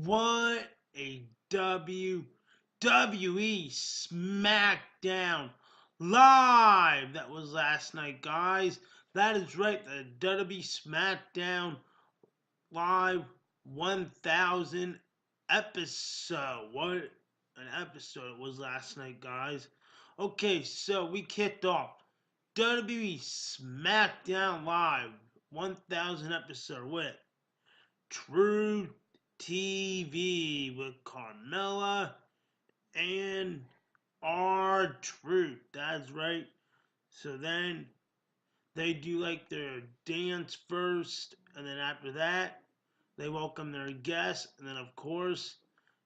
What a WWE SmackDown Live! That was last night, guys. That is right, the WWE SmackDown Live 1000 episode. What an episode it was last night, guys. Okay, so we kicked off WWE SmackDown Live 1000 episode with True TV with Carmella and R-Truth. That's right. So then they do like their dance first, and then after that, they welcome their guests, and then of course,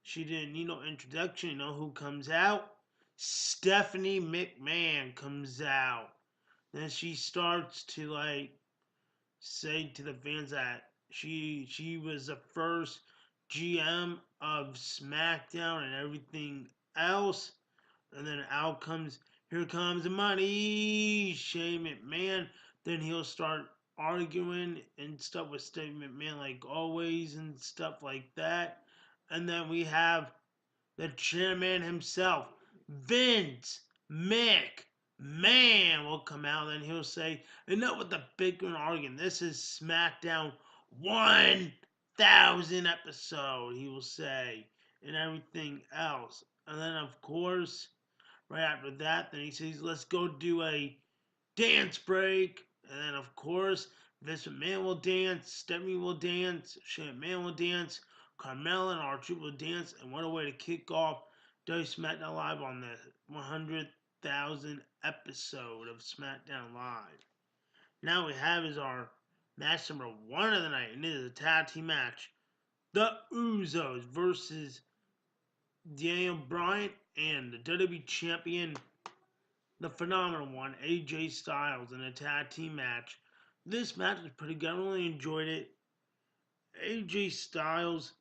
she didn't need no introduction. You know who comes out? Stephanie McMahon comes out. Then she starts to like say to the fans that she was the first GM of SmackDown and everything else. And then out comes, here comes the money, Shane McMahon. Then he'll start arguing and stuff with Steve McMahon like always and stuff like that. And then we have the chairman himself, Vince McMahon, will come out and he'll say, enough with the bickering arguing. This is SmackDown 1000 episode, he will say, and everything else. And then, of course, right after that, then he says, let's go do a dance break. And then, of course, Vince McMahon will dance, Stephanie will dance, Shane McMahon will dance, Carmella and R-Truth will dance. And what a way to kick off WWE SmackDown Live on the 100,000th episode of SmackDown Live. Now we have is our match number 1 of the night, and it is a tag team match. The Usos versus Daniel Bryan and the WWE Champion, the phenomenal one, AJ Styles, in a tag team match. This match was pretty good. I really enjoyed it. AJ Styles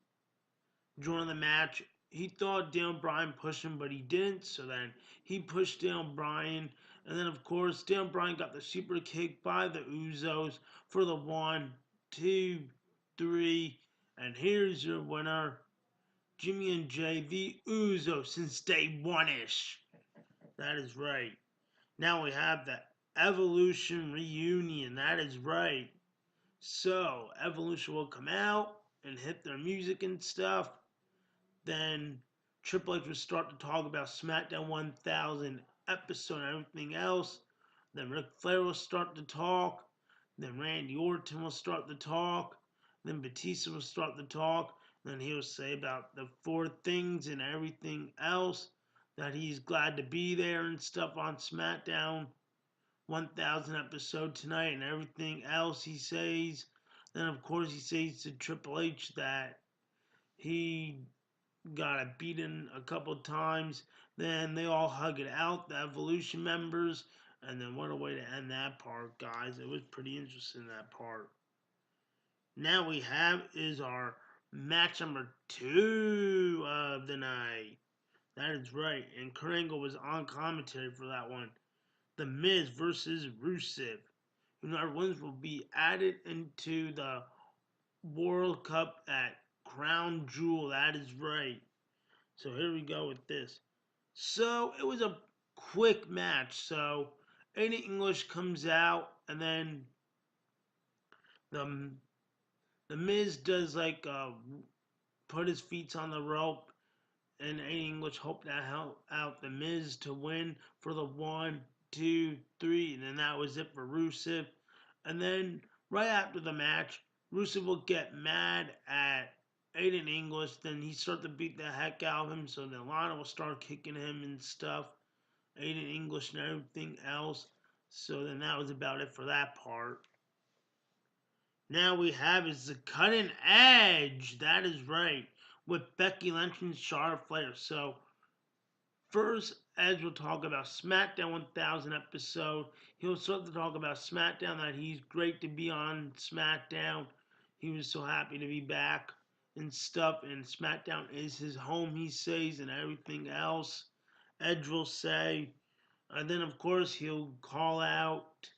joining the match. He thought Daniel Bryan pushed him, but he didn't. So then he pushed Daniel Bryan. And then, of course, Daniel Bryan got the super kick by the Usos for the 1, 2, 3. And here's your winner, Jimmy and Jay, the Usos, since day one-ish. That is right. Now we have the Evolution reunion. That is right. So, Evolution will come out and hit their music and stuff. Then Triple H will start to talk about SmackDown 1000 episode and everything else. Then Ric Flair will start to talk. Then Randy Orton will start to talk. Then Batista will start to talk. Then he'll say about the 4 things and everything else. That he's glad to be there and stuff on SmackDown 1000 episode tonight and everything else he says. Then, of course, he says to Triple H that he got beaten a couple times. Then they all hug it out, the Evolution members. And then what a way to end that part, guys. It was pretty interesting, that part. Now we have is our match number 2 of the night. That is right. And Kurt Angle was on commentary for that one. The Miz versus Rusev. Our wins will be added into the World Cup at Crown Jewel. That is right. So here we go with this. So it was a quick match. So Aiden English comes out, and then the the Miz does like put his feet on the rope, and Aiden English hoped that helped out the Miz to win for the 1, 2, 3, and then that was it for Rusev. And then right after the match, Rusev will get mad at Aiden English. Then he starts to beat the heck out of him. So then Lana will start kicking him and stuff. Aiden English and everything else. So then that was about it for that part. Now we have is the cutting edge. That is right. With Becky Lynch and Charlotte Flair. So first, Edge will talk about SmackDown 1000 episode. He'll start to talk about SmackDown, that he's great to be on SmackDown. He was so happy to be back and stuff. And SmackDown is his home, he says, and everything else. Edge will say. And then, of course, he'll call out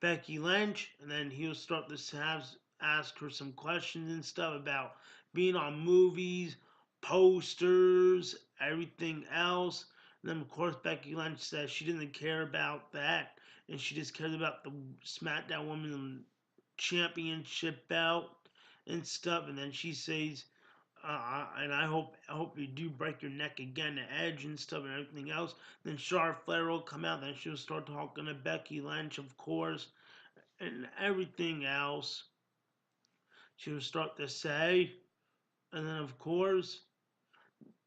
Becky Lynch. And then he'll start to ask her some questions and stuff about being on movies, posters, everything else. And then, of course, Becky Lynch says she didn't care about that, and she just cared about the SmackDown Women's Championship belt and stuff. And then she says, and I hope you do break your neck again, the Edge and stuff and everything else. Then Charlotte Flair will come out. Then she'll start talking to Becky Lynch, of course, and everything else. She'll start to say, and then of course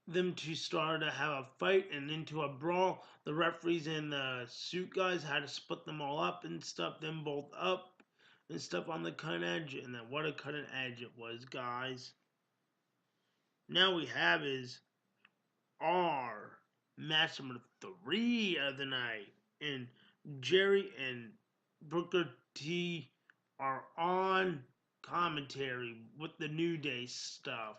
them two started to have a fight and into a brawl. The referees and the suit guys had to split them all up and stuff them both up and stuff on the cutting edge. And then what a cutting edge it was, guys. Now we have is our match number 3 of the night. And Jerry and Booker T are on commentary with the New Day stuff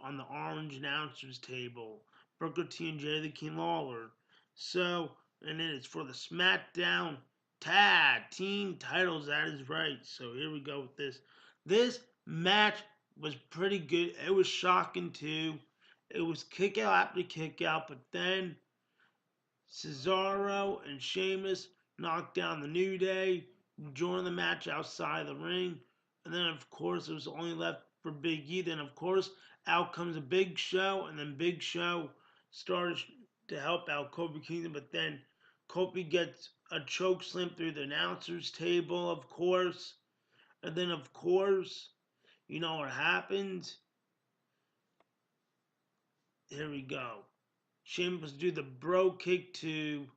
on the orange announcers table. Booker T and Jerry the King Lawler. So, and then it's for the SmackDown Tag Team titles. That is right. So here we go with this. This match was pretty good. It was shocking too. It was kick out after kick out, but then Cesaro and Sheamus knocked down the New Day, joined the match outside the ring, and then of course it was only left for Big E. Then of course out comes a Big Show, and then Big Show started to help out Kofi Kingston, but then Kofi gets a choke slam through the announcers table, of course, and then of course you know what happens. Here we go. Sheamus do the bro kick to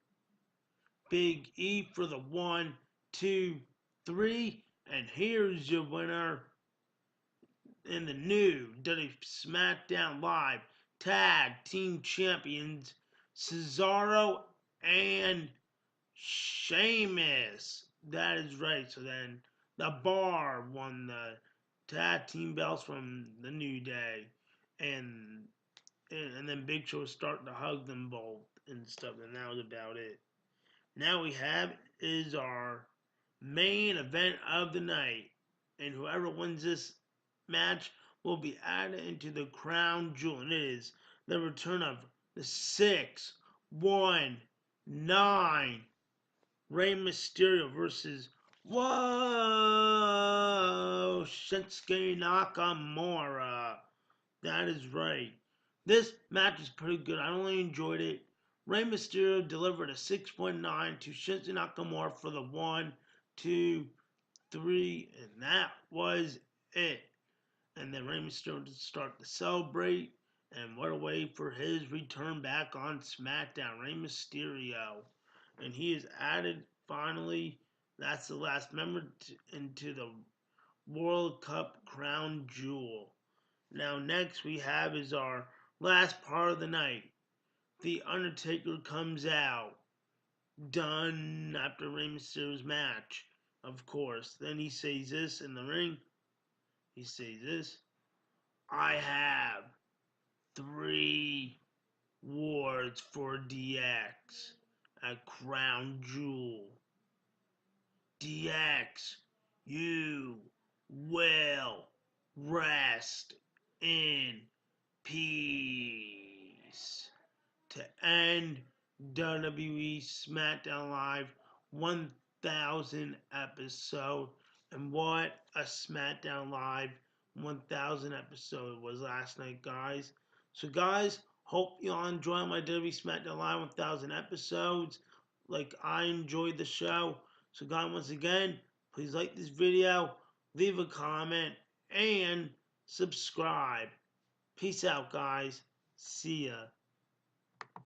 Big E for the 1, 2, 3. And here's your winner in the new WWE SmackDown Live Tag Team Champions, Cesaro and Sheamus. That is right. So then the Bar won the tag team belts from the New Day. And then Big Show was starting to hug them both and stuff. And that was about it. Now we have is our main event of the night. And whoever wins this match will be added into the crown jewel. And it is the return of the 619 Rey Mysterio versus whoa Shinsuke Nakamura. That is right. This match is pretty good. I only enjoyed it. Rey Mysterio delivered a 619 to Shinsuke Nakamura for the 1, 2, 3, and that was it. And then Rey Mysterio to start to celebrate, and what a way for his return back on SmackDown. Rey Mysterio, and he is added finally. That's the last member into the World Cup crown jewel. Now next we have is our last part of the night. The Undertaker comes out, done after Rey Mysterio's match, of course. Then he says this in the ring. He says this. I have 3 words for DX. A crown jewel. DX, you will rest in peace. To end WWE SmackDown Live 1000 episode. And what a SmackDown Live 1000 episode was last night, guys. So, guys, hope y'all enjoy my WWE SmackDown Live 1000 episodes like I enjoyed the show. So, guys, once again, please like this video, leave a comment, and subscribe. Peace out, guys. See ya.